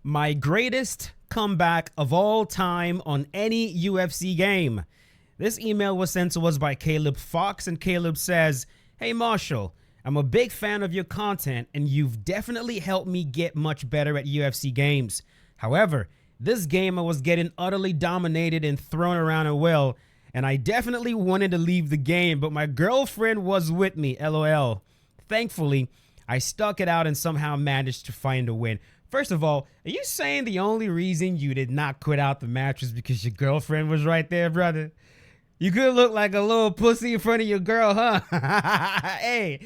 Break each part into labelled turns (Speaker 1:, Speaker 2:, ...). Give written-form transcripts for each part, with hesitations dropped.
Speaker 1: My greatest comeback of all time on any UFC game. This email was sent to us by Caleb Fox, and Caleb says, "Hey Marshall, I'm a big fan of your content and you've definitely helped me get much better at UFC games. However, this game I was getting utterly dominated and thrown around at will, and I definitely wanted to leave the game, but my girlfriend was with me, LOL. Thankfully, I stuck it out and somehow managed to find a win." First of all, are you saying the only reason you did not quit out the match was because your girlfriend was right there, brother? You could look like a little pussy in front of your girl, huh? Hey,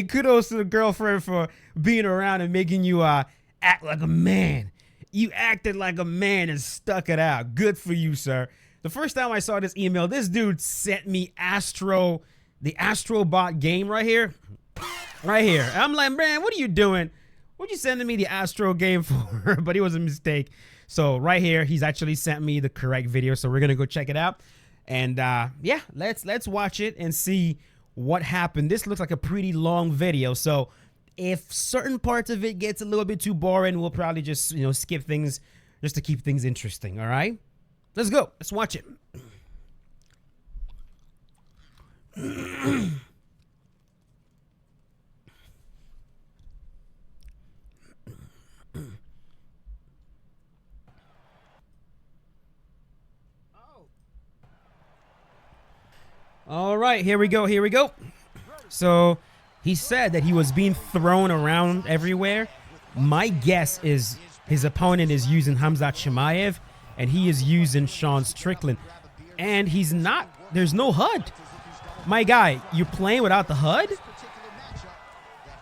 Speaker 1: kudos to the girlfriend for being around and making you act like a man. You acted like a man and stuck it out. Good for you, sir. The first time I saw this email, this dude sent me the Astrobot game right here. Right here. I'm like, man, what are you doing? What you sending me the Astro game for? But it was a mistake. So right here, he's actually sent me the correct video. So we're gonna go check it out. And yeah, let's watch it and see what happened. This looks like a pretty long video. So if certain parts of it gets a little bit too boring, we'll probably just skip things just to keep things interesting. All right, let's go. Let's watch it. All right, here we go. So he said that he was being thrown around everywhere. My guess is his opponent is using Khamzat Chimaev and he is using Sean Strickland. And he's not, there's no HUD. My guy, you're playing without the HUD?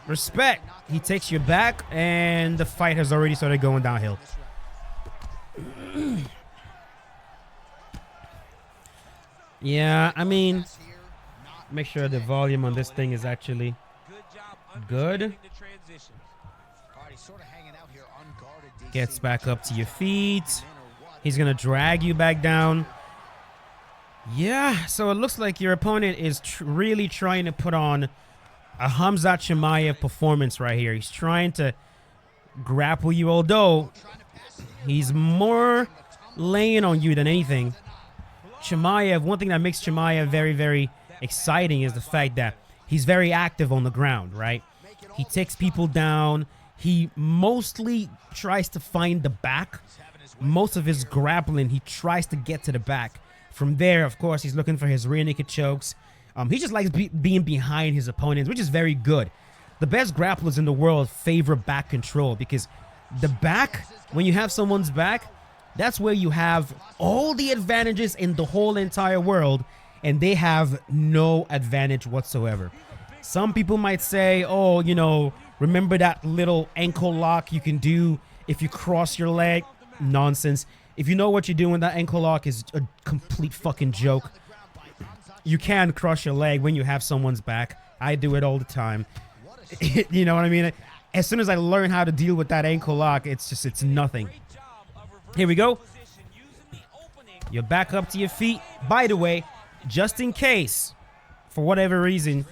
Speaker 1: Respect. He takes you back and the fight has already started going downhill. Yeah, I mean, make sure the volume on this thing is actually good. Gets back up to your feet. He's going to drag you back down. Yeah, so it looks like your opponent is really trying to put on a Khamzat Chimaev performance right here. He's trying to grapple you, although he's more laying on you than anything. Chimaev, one thing that makes Chimaev very, very exciting is the fact that he's very active on the ground, right? He takes people down. He mostly tries to find the back. Most of his grappling, he tries to get to the back. From there, of course, he's looking for his rear naked chokes. He just likes being behind his opponents, which is very good. The best grapplers in the world favor back control because the back, when you have someone's back, that's where you have all the advantages in the whole entire world, and they have no advantage whatsoever. Some people might say, oh, remember that little ankle lock you can do if you cross your leg? Nonsense. If you know what you're doing, that ankle lock is a complete fucking joke. You can cross your leg when you have someone's back. I do it all the time. You know what I mean? As soon as I learn how to deal with that ankle lock, it's nothing. Here we go. You're back up to your feet. By the way, just in case, for whatever reason,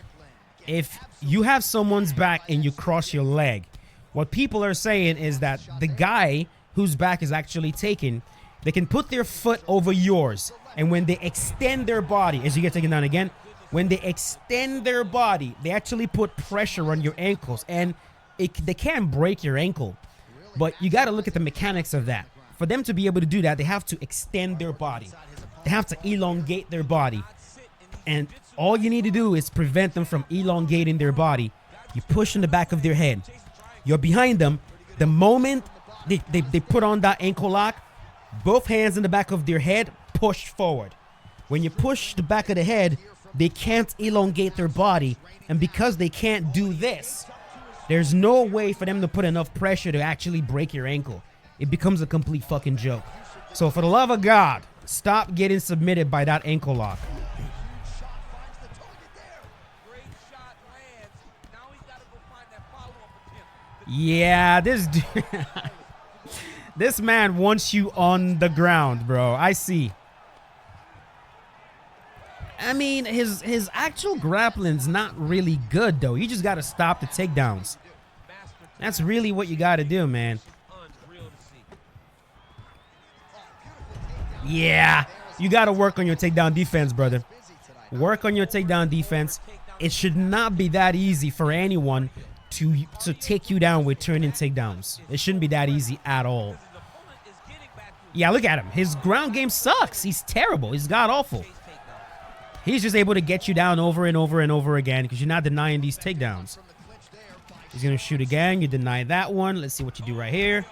Speaker 1: if you have someone's back and you cross your leg, what people are saying is that the guy whose back is actually taken, they can put their foot over yours. And when they extend their body, as you get taken down again, when they extend their body, they actually put pressure on your ankles. And they can break your ankle. But you got to look at the mechanics of that. For them to be able to do that, they have to extend their body. They have to elongate their body. And all you need to do is prevent them from elongating their body. You push in the back of their head. You're behind them. The moment they put on that ankle lock, both hands in the back of their head, push forward. When you push the back of the head, they can't elongate their body. And because they can't do this, there's no way for them to put enough pressure to actually break your ankle. It becomes a complete fucking joke. So for the love of God, stop getting submitted by that ankle lock. Yeah, this man wants you on the ground, bro. I see. I mean, his actual grappling's not really good, though. You just got to stop the takedowns. That's really what you got to do, man. Yeah, you got to work on your takedown defense, brother. Work on your takedown defense. It should not be that easy for anyone to take you down with turning takedowns. It shouldn't be that easy at all. Yeah, look at him. His ground game sucks. He's terrible. He's god-awful. He's just able to get you down over and over and over again because you're not denying these takedowns. He's going to shoot again. You deny that one. Let's see what you do right here.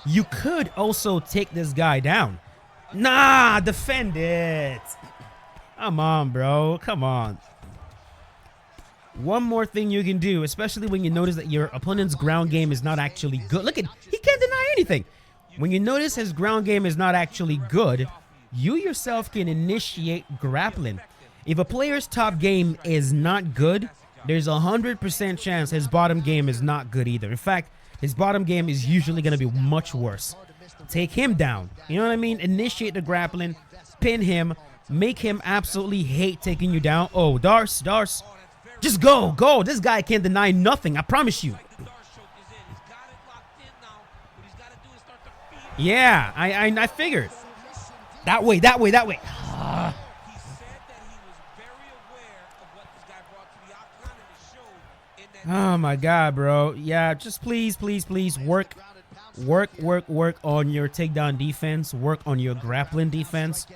Speaker 1: You could also take this guy down. Nah, defend it. Come on, bro. Come on. One more thing you can do, especially when you notice that your opponent's ground game is not actually good. Look at, he can't deny anything. When you notice his ground game is not actually good, you yourself can initiate grappling. If a player's top game is not good, there's 100% chance his bottom game is not good either. In fact, his bottom game is usually going to be much worse. Take him down. You know what I mean? Initiate the grappling, pin him, make him absolutely hate taking you down. Oh, Darce. Just go. This guy can't deny nothing. I promise you. Yeah, I figured. That way. Oh my God, bro. Yeah, just please work on your takedown defense. Work on your grappling defense.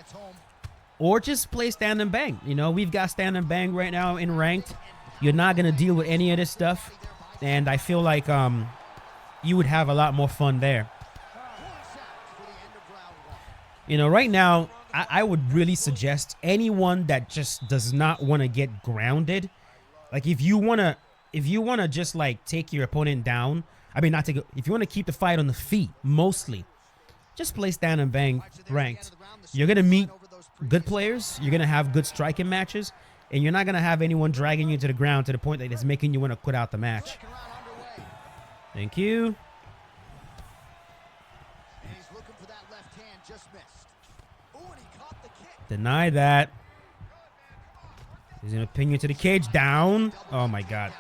Speaker 1: Or just play stand and bang. You know, we've got stand and bang right now in ranked. You're not going to deal with any of this stuff. And I feel like you would have a lot more fun there. You know, right now, I would really suggest anyone that just does not want to get grounded. Like, if you want to just, like, take your opponent down. I mean, if you want to keep the fight on the feet, mostly. Just play stand and bang ranked. You're going to meet good players. You're going to have good striking matches. And you're not going to have anyone dragging you to the ground to the point that it's making you want to quit out the match. Thank you. Deny that. He's going to pin you to the cage. Down. Oh, my God.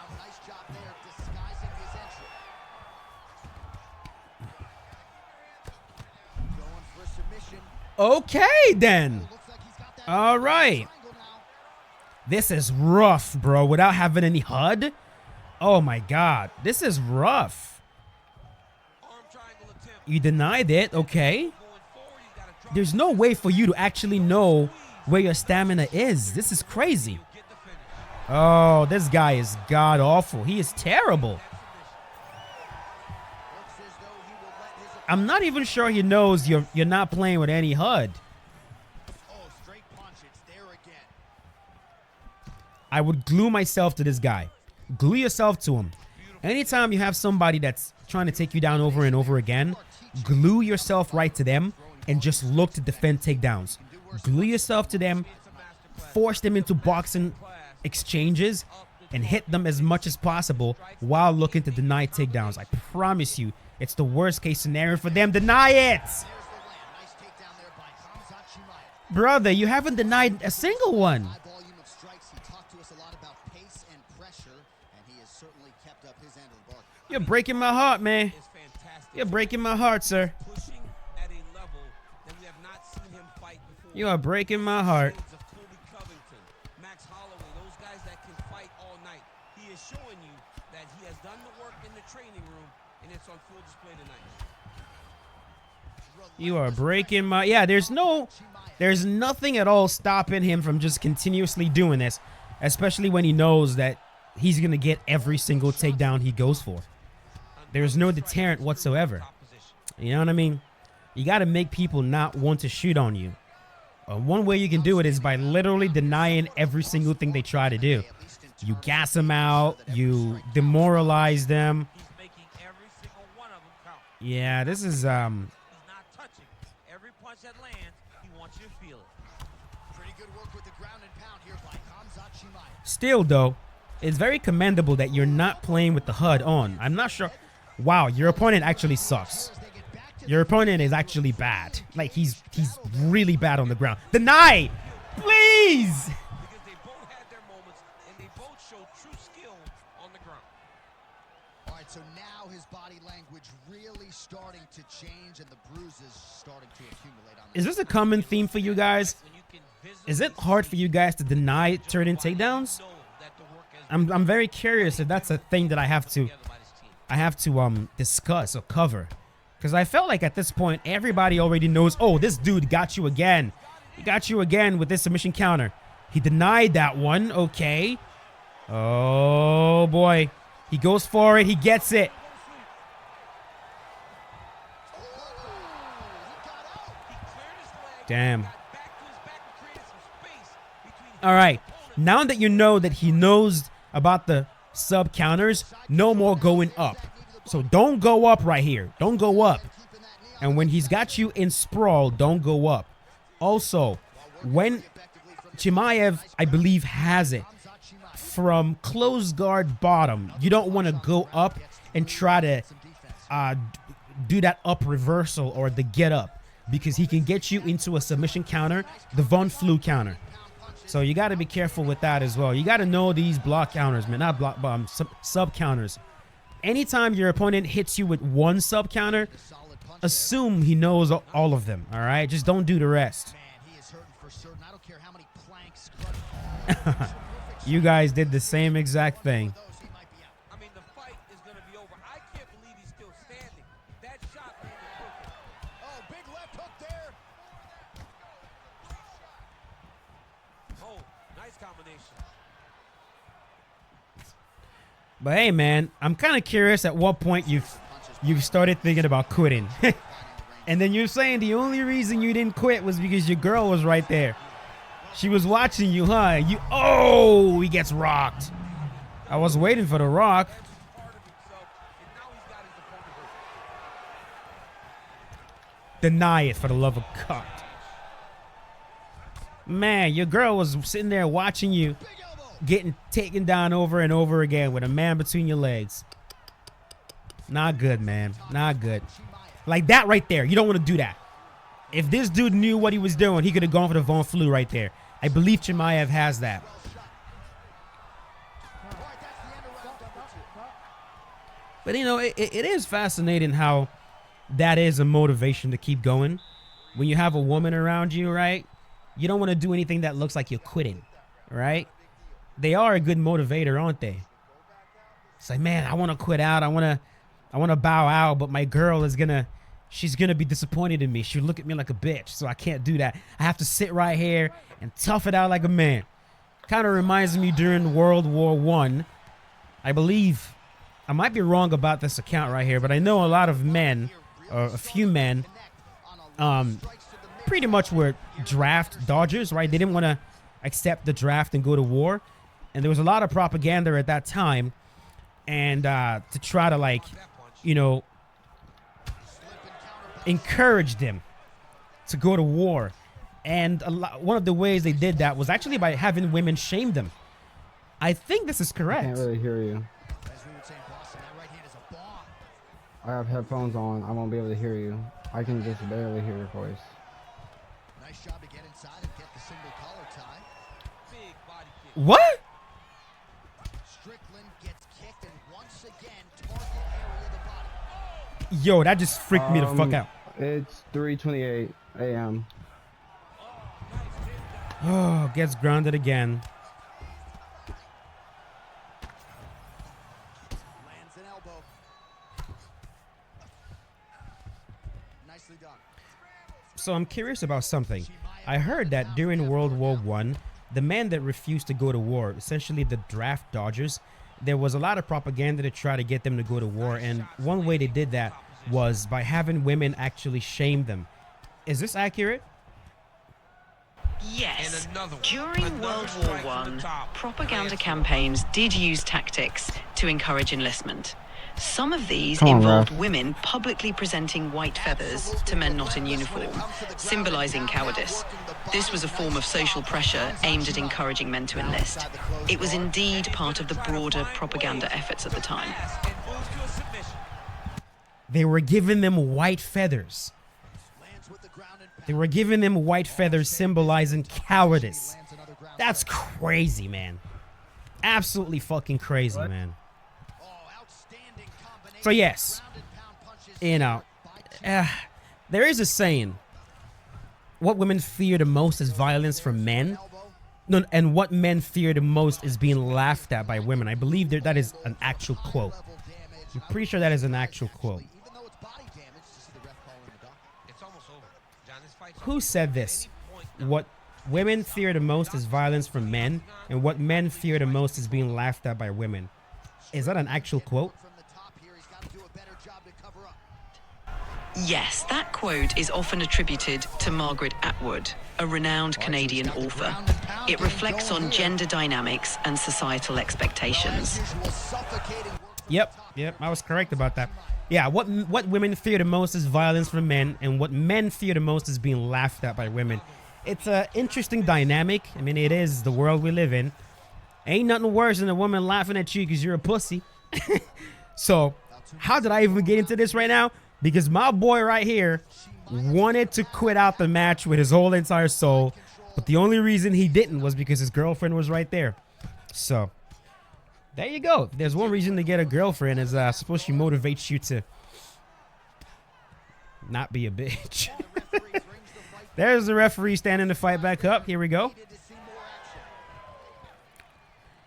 Speaker 1: Okay, then. All right. This is rough, bro. Without having any HUD. Oh, my God. This is rough. You denied it. Okay. There's no way for you to actually know where your stamina is. This is crazy. Oh, this guy is god-awful. He is terrible. I'm not even sure he knows you're not playing with any HUD. I would glue myself to this guy. Glue yourself to him. Anytime you have somebody that's trying to take you down over and over again, glue yourself right to them and just look to defend takedowns. Glue yourself to them, force them into boxing exchanges, and hit them as much as possible while looking to deny takedowns. I promise you, it's the worst case scenario for them. Deny it! Brother, you haven't denied a single one. You're breaking my heart, man. You're breaking my heart, sir. You are breaking my heart. Max Holloway, those guys that can fight all night. He is showing you that he has done the work in the training room, and it's on full display tonight. You are breaking my... Yeah, there's nothing at all stopping him from just continuously doing this, especially when he knows that he's going to get every single takedown he goes for. There's no deterrent whatsoever. You know what I mean? You got to make people not want to shoot on you. One way you can do it is by literally denying every single thing they try to do. You gas them out. You demoralize them. Yeah, this is... Still, though, it's very commendable that you're not playing with the HUD on. I'm not sure... Wow, your opponent actually sucks. Your opponent is actually bad. Like, he's really bad on the ground. Deny! Please! Because they both had their moments, and they both showed true skill on the ground. All right, so now his body Is this a common theme for you guys? Is it hard for you guys to deny turning takedowns? I'm very curious if that's a thing that I have to discuss or cover, because I felt like at this point everybody already knows. Oh, this dude got you again. He got you again with this submission counter. He denied that one. Okay. Oh boy, he goes for it. He gets it. Damn. All right. Now that you know that he knows about the sub counters, no more going up. So don't go up right here. Don't go up. And when he's got you in sprawl, don't go up. Also, when Chimaev, I believe, has it from closed guard bottom, you don't want to go up and try to do that up reversal or the get up, because he can get you into a submission counter, the Von Flue counter. So you got to be careful with that as well. You got to know these block counters, man. Not block, sub counters. Anytime your opponent hits you with one sub counter, assume he knows all of them. All right, just don't do the rest. You guys did the same exact thing. But hey, man, I'm kind of curious at what point you've started thinking about quitting. And then you're saying the only reason you didn't quit was because your girl was right there. She was watching you, huh? Oh, he gets rocked. I was waiting for the rock. Deny it, for the love of God. Man, your girl was sitting there watching you getting taken down over and over again with a man between your legs. Not good, man. Not good. Like that right there. You don't want to do that. If this dude knew what he was doing, he could have gone for the Von Flue right there. I believe Chimaev has that. But, you know, it is fascinating how that is a motivation to keep going. When you have a woman around you, right? You don't want to do anything that looks like you're quitting, right? They are a good motivator, aren't they? It's like, man, I want to quit out. I want to bow out, but my girl is she's going to be disappointed in me. She'll look at me like a bitch, so I can't do that. I have to sit right here and tough it out like a man. Kind of reminds me during World War I believe, I might be wrong about this account right here, but I know a lot of men, or a few men, pretty much were draft dodgers, right? They didn't want to accept the draft and go to war. And there was a lot of propaganda at that time, and to try to, like, you know, encourage them to go to war. And one of the ways they did that was actually by having women shame them. I think this is correct.
Speaker 2: I can't really hear you. I have headphones on. I won't be able to hear you. I can just barely hear your voice.
Speaker 3: Nice job to get inside and get the single collar tie. Big body kick.
Speaker 1: What?
Speaker 3: Strickland gets kicked and once again target area of the body.
Speaker 1: Yo, that just freaked me the fuck out.
Speaker 2: It's 3:28 a.m.
Speaker 1: Oh, gets grounded again.
Speaker 3: Lands an elbow. Nicely done.
Speaker 1: So I'm curious about something. I heard that during World War I, the men that refused to go to war, essentially the draft dodgers, there was a lot of propaganda to try to get them to go to war. And one way they did that was by having women actually shame them. Is this accurate?
Speaker 4: Yes. During World War I, propaganda campaigns did use tactics to encourage enlistment. Some of these involved women publicly presenting white feathers to men not in uniform, symbolizing cowardice. This was a form of social pressure aimed at encouraging men to enlist. It was indeed part of the broader propaganda efforts at the time.
Speaker 1: They were giving them white feathers. They were giving them white feathers symbolizing cowardice. That's crazy, man. Absolutely fucking crazy, man. So yes, you know, there is a saying, what women fear the most is violence from men. No, and what men fear the most is being laughed at by women. I believe that is an actual quote. I'm pretty sure that is an actual quote. Who said this? What women fear the most is violence from men, and what men fear the most is being laughed at by women. Is that an actual quote?
Speaker 4: Yes, that quote is often attributed to Margaret Atwood, a renowned Canadian author. It reflects on gender dynamics and societal expectations.
Speaker 1: Yep, I was correct about that. Yeah, what women fear the most is violence from men, and what men fear the most is being laughed at by women. It's an interesting dynamic. I mean, it is the world we live in. Ain't nothing worse than a woman laughing at you because you're a pussy. So, how did I even get into this right now? Because my boy right here wanted to quit out the match with his whole entire soul, but the only reason he didn't was because his girlfriend was right there. So, there you go. There's one reason to get a girlfriend is I suppose she motivates you to not be a bitch. There's the referee standing to fight back up. Here we go.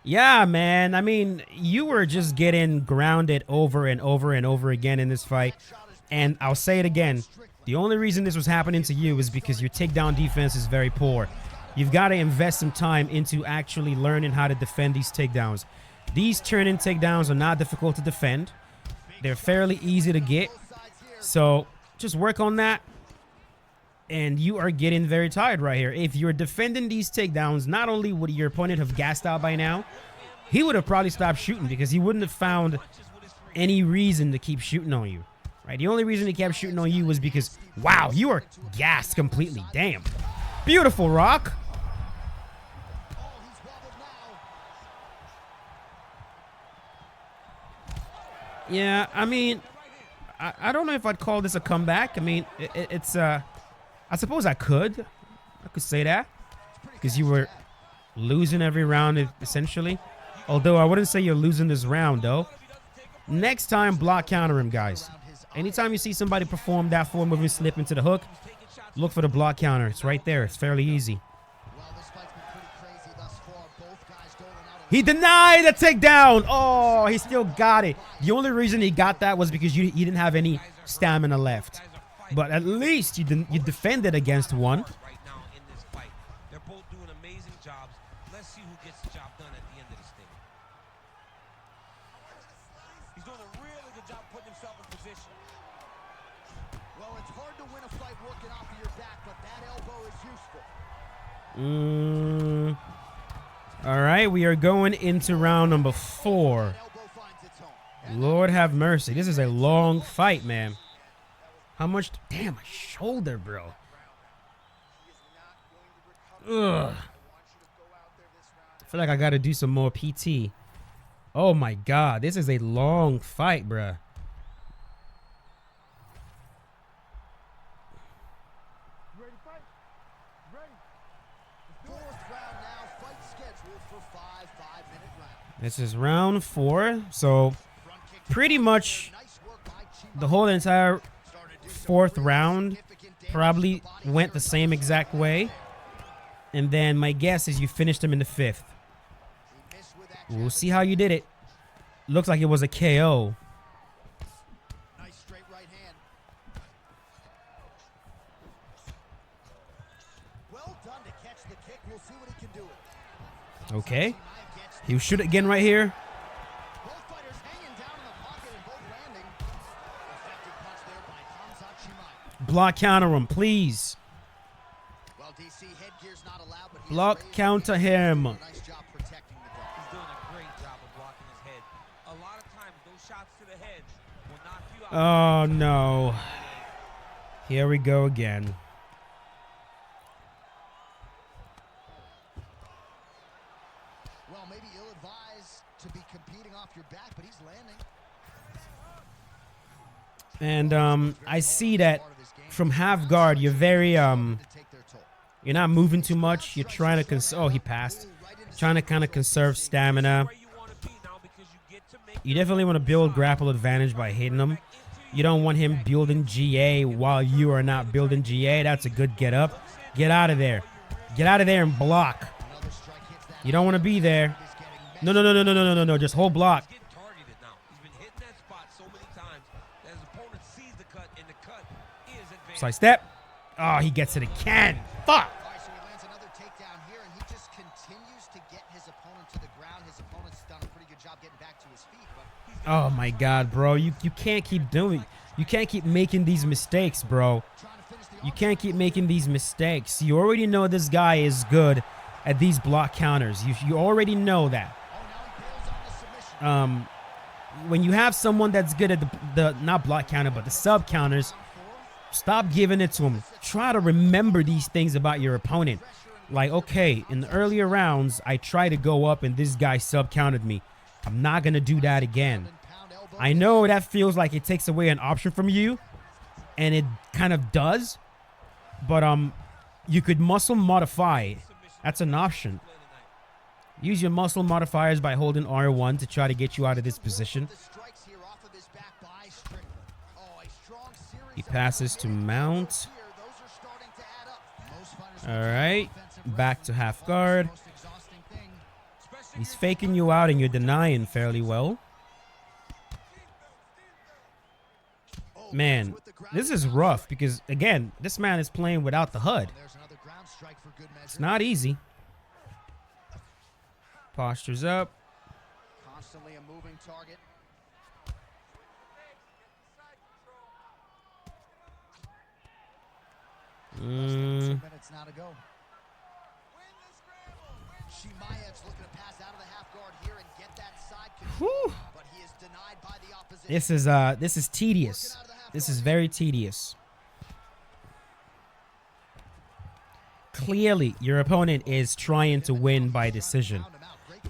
Speaker 1: Yeah, man. I mean, you were just getting grounded over and over and over again in this fight. And I'll say it again. The only reason this was happening to you is because your takedown defense is very poor. You've got to invest some time into actually learning how to defend these takedowns. These turn-in takedowns are not difficult to defend. They're fairly easy to get. So just work on that. And you are getting very tired right here. If you're defending these takedowns, not only would your opponent have gassed out by now, he would have probably stopped shooting because he wouldn't have found any reason to keep shooting on you. Right? The only reason he kept shooting on you was because, wow, you are gassed completely. Damn. Beautiful, Rock. Yeah, I mean, I don't know if I'd call this a comeback. I mean, it's I suppose I could say that because you were losing every round essentially. Although I wouldn't say you're losing this round though. Next time, block counter him, guys. Anytime you see somebody perform that forward moving slip into the hook, look for the block counter. It's right there. It's fairly easy. He denied the takedown. Oh, he still got it. The only reason he got that was because you didn't have any stamina left. But at least you defended against one.
Speaker 5: They're both doing amazing jobs. Let's see who gets the job done at the end of this thing. He's doing a really good job putting himself in position.
Speaker 3: Well, it's hard to win a fight working off of your back, but that elbow is useful.
Speaker 1: All right, we are going into round number 4. Lord have mercy. This is a long fight, man. How much? Damn, my shoulder, bro. Ugh. I feel like I got to do some more PT. Oh, my God. This is a long fight, bruh. This is round 4. So pretty much the whole entire 4th round probably went the same exact way. And then my guess is you finished him in the 5th. We'll see how you did it. Looks like it was a KO.
Speaker 3: Nice straight right hand. Well done to catch the kick. We'll see what he can do.
Speaker 1: Okay. He'll shoot again right here.
Speaker 3: Both fighters hanging down in the pocket and both landing. Effective punch there by Khamzat Chimaev.
Speaker 1: Block counter him, please.
Speaker 3: Well, DC headgear's not allowed, but
Speaker 1: Block counter him.
Speaker 3: nice job protecting the dome.
Speaker 5: He's doing a great job of blocking his head. A lot of times, those shots to the head will knock you out.
Speaker 1: Oh, no. Here we go again.
Speaker 3: Well, maybe ill-advised to be competing off your back, but he's landing.
Speaker 1: And I see that from half guard, you're very you're not moving too much. You're trying to he passed. Trying to kind of conserve stamina.
Speaker 5: Where you want to be now because you get to make
Speaker 1: You definitely want to build grapple advantage by hitting him. You don't want him building GA while you are not building GA. That's a good get up. Get out of there. Get out of there and block. You don't want to be there. No, no, no, no, no, no, no, no, no. Just hold block.
Speaker 5: He's getting targeted now. He's been hitting that spot so many times that his opponent sees the cut, and the cut is advanced.
Speaker 1: Side step. Oh, he gets it again. Fuck.
Speaker 3: All right, so he lands another takedown here, and he just continues to get his opponent to the ground. His opponent's done a pretty good job getting back to his feet, but
Speaker 1: Oh my God, bro. You can't keep doing. You can't keep making these mistakes, bro.
Speaker 3: trying to finish the
Speaker 1: You can't keep making these mistakes. You already know this guy is good at these block counters. You already know that. When you have someone that's good at the not block counter, but the sub counters, stop giving it to him. Try to remember these things about your opponent. Like, okay, in the earlier rounds, I tried to go up and this guy sub countered me. I'm not going to do that again. I know that feels like it takes away an option from you, and it kind of does, but you could muscle modify. That's an option. Use your muscle modifiers by holding R1 to try to get you out of this position. He passes to mount. All right, back to half guard. He's faking you out and you're denying fairly well. Man, this is rough because, again, this man is playing without the HUD. It's not easy. Postures up.
Speaker 3: Constantly a moving target. Minutes now to go. Chimaev's looking to pass out of the half guard here and get that side control, but he is denied by the opposition.
Speaker 1: This is tedious. This is very tedious. Clearly, your opponent is trying to win by decision.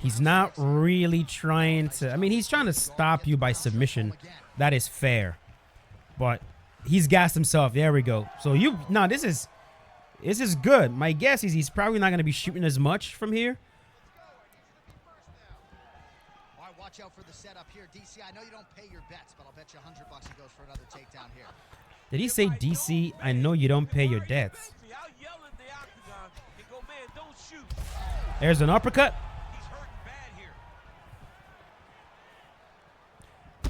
Speaker 1: He's not really trying to... I mean, he's trying to stop you by submission. That is fair. But he's gassed himself. There we go. So you... No, this is good. My guess is he's probably not going to be shooting as much from here.
Speaker 3: All right, watch out for the setup here. DC, I know you don't pay your bets, but I'll bet you $100 he goes for another takedown here.
Speaker 1: Did he say, DC, I know you don't pay your debts? There's an uppercut.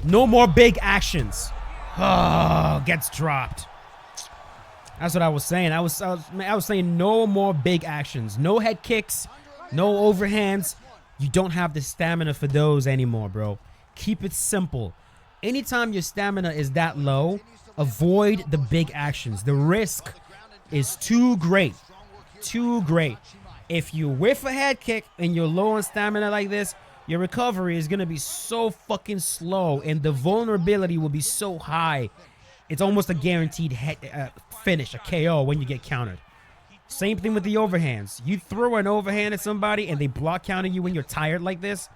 Speaker 1: No more big actions. Oh, gets dropped. That's what I was saying. I was saying no more big actions. No head kicks. No overhands. You don't have the stamina for those anymore, bro. Keep it simple. Anytime your stamina is that low, avoid the big actions. The risk is too great. Too great. If you whiff a head kick and you're low on stamina like this, your recovery is going to be so fucking slow and the vulnerability will be so high. It's almost a guaranteed finish, a KO when you get countered. Same thing with the overhands. You throw an overhand at somebody and they block counter you when you're tired like this,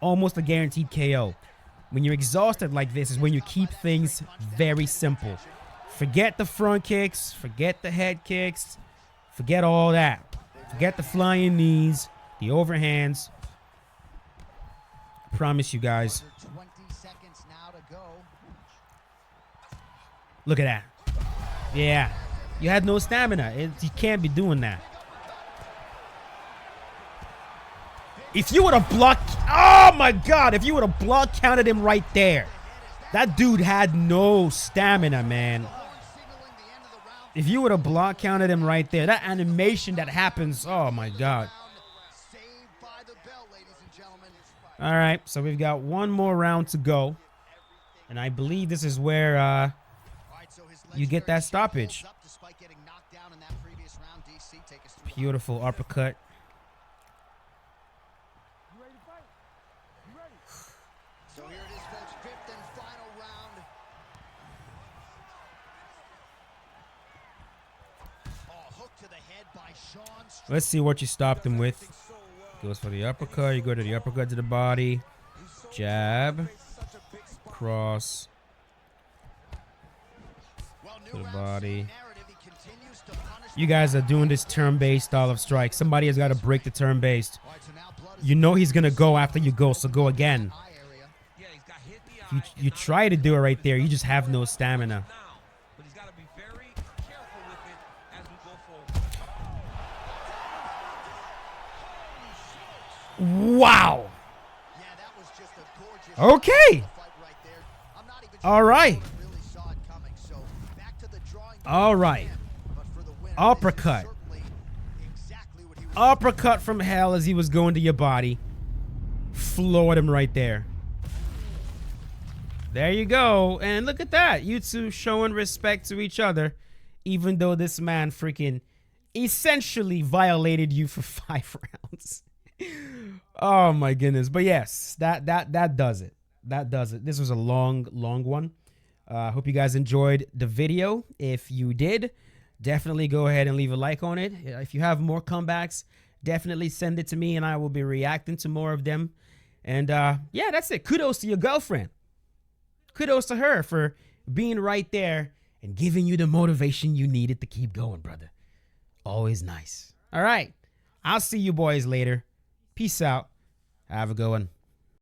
Speaker 1: almost a guaranteed KO. When you're exhausted like this is when you keep things very simple. Forget the front kicks, forget the head kicks, forget all that. Forget the flying knees, the overhands. Promise you guys.
Speaker 3: 20 seconds now to go.
Speaker 1: Look at that. Yeah. You had no stamina. You can't be doing that. If you would have blocked... Oh, my God. If you would have block counted him right there. That dude had no stamina, man. If you would have block counted him right there. That animation that happens. Oh, my God. All right. So we've got one more round to go. And I believe this is where you get that stoppage. Beautiful uppercut.
Speaker 3: So here it is, folks, fifth and final round. Oh, hook to the head by Sean.
Speaker 1: Let's see what you stopped him with. Goes for the uppercut. You go to the uppercut to the body. Jab. Cross. To the body. You guys are doing this turn-based style of strike. Somebody has got to break the turn-based. You know he's going to go after you go, so go again. You try to do it right there. You just have no stamina.
Speaker 5: Now, but he's got to be very careful with it as we go forward.
Speaker 1: Wow.
Speaker 3: Yeah, that was just a gorgeous
Speaker 1: Okay.
Speaker 3: fight right there. I'm not even sure
Speaker 1: All right.
Speaker 3: if anyone really saw it coming. So back to the drawing board
Speaker 1: All right.
Speaker 3: again. But for the winner,
Speaker 1: Uppercut.
Speaker 3: this is certainly exactly what he was
Speaker 1: Uppercut from hell as he was going to your body. Floored him right there. There you go. And look at that. You two showing respect to each other, even though this man freaking essentially violated you for 5 rounds. Oh my goodness. But yes, that does it. That does it. This was a long one. Hope you guys enjoyed the video. If you did, definitely go ahead and leave a like on it. If you have more comebacks, definitely send it to me and I will be reacting to more of them. And yeah, that's it. Kudos to your girlfriend. Kudos to her for being right there and giving you the motivation you needed to keep going, brother. Always nice. All right. I'll see you boys later. Peace out. Have a good one.